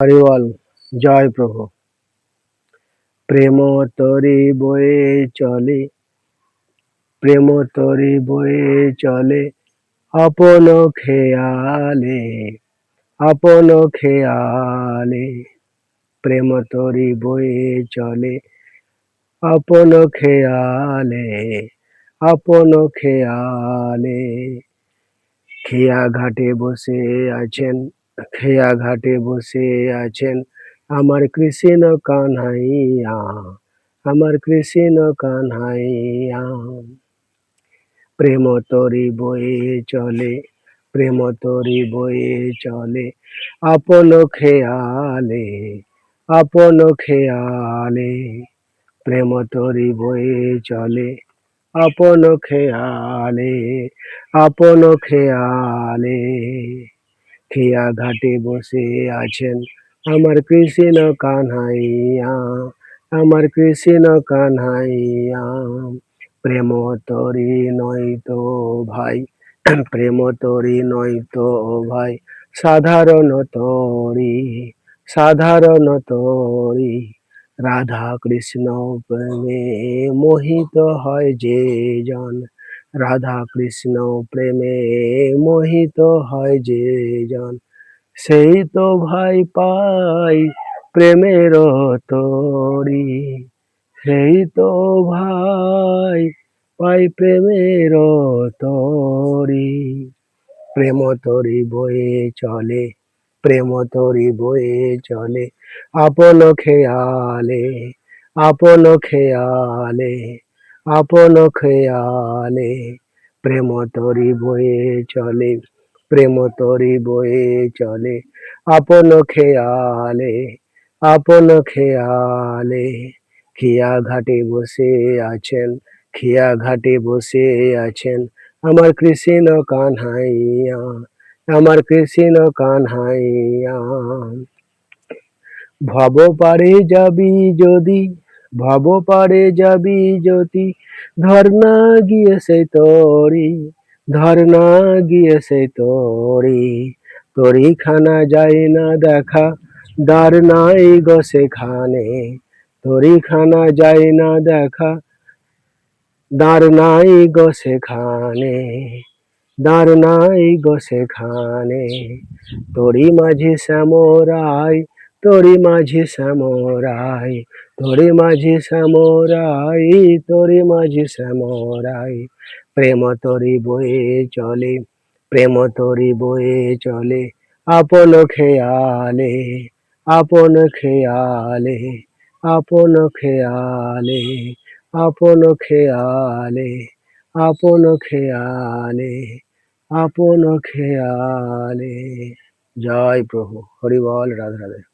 হরি বল। জয় প্রভু। প্রেম তরি বয়ে চলে, প্রেম তরি বয়ে চলে, আপন খেয়ালে, আপন খেয়ালে। প্রেম তরি বয়ে চলে, আপন খেয়ালে, আপন খেয়ালে। খেয়া ঘাটে বসে আছেন, খেয়া ঘাটে বসে আছেন আমার কৃষ্ণ কানহাইয়া, আমার কৃষ্ণ কানহাইয়া। প্রেম তরি বয়ে চলে, প্রেম তরি বয়ে চলে, আপন খেয়ালে, আপন খেয়ালে। প্রেম তরি বয়ে চলে, আপন খেয়ালে, আপন খেয়ালে। খেয়া ঘাটে বসে আছেন আমার কৃষ্ণ কানহাইয়া, আমার কৃষ্ণ কানহাইয়া। প্রেম তরি নয়তো ভাই, প্রেম তরি নয়তো ভাই, সাধারণ তরি, সাধারণ তরি। রাধা কৃষ্ণ প্রেমে মোহিত হয় যে জন, রাধা কৃষ্ণ প্রেমে মোহিত হয় যে জন, সেই তো ভাই পাই প্রেমের তরি, সেই তো ভাই পাই প্রেমের তরি। প্রেম তরি বয়ে চলে, প্রেম তরি বয়ে চলে, আপন খেয়ালে, আপন খেয়ালে, আপন খেয়ালে। প্রেম তরি বয়ে চলে, প্রেম তরি বয়ে চলে, আপন খেয়ালে, আপন খেয়ালে। খেয়া ঘাটে বসে আছেন, খেয়া ঘাটে বসে আছেন আমার কৃষ্ণ কানহাইয়া, আমার কৃষ্ণ কানহাইয়া। ভব পারে যাবি যদি, ভব পারে যাবি যদি, ধর না গিয়ে সেই তরি, ধর না গিয়ে সেই তরি। তরি খানা যায় না দেখা, দ্বার নাই গো সেখানে, তরি খানা যায় না দেখা, দ্বার নাই গো সেখানে, দ্বার নাই গো সেখানে। তোরি মাঝি শ্যামরাই, তোরি মাঝি শ্যামরাই, তোরি মাঝি শ্যামরাই, তোরি মাঝি শ্যামরাই। প্রেম তরি বয়ে চলে, প্রেম তরি বয়ে চলে, আপন খেয়ালে, আপন খেয়ালে, আপন খেয়ালে, আপন খেয়ালে, আপন খেয়ালে, আপন খেয়ালে। জয় প্রভু। হরি বল। রাধে রাধে।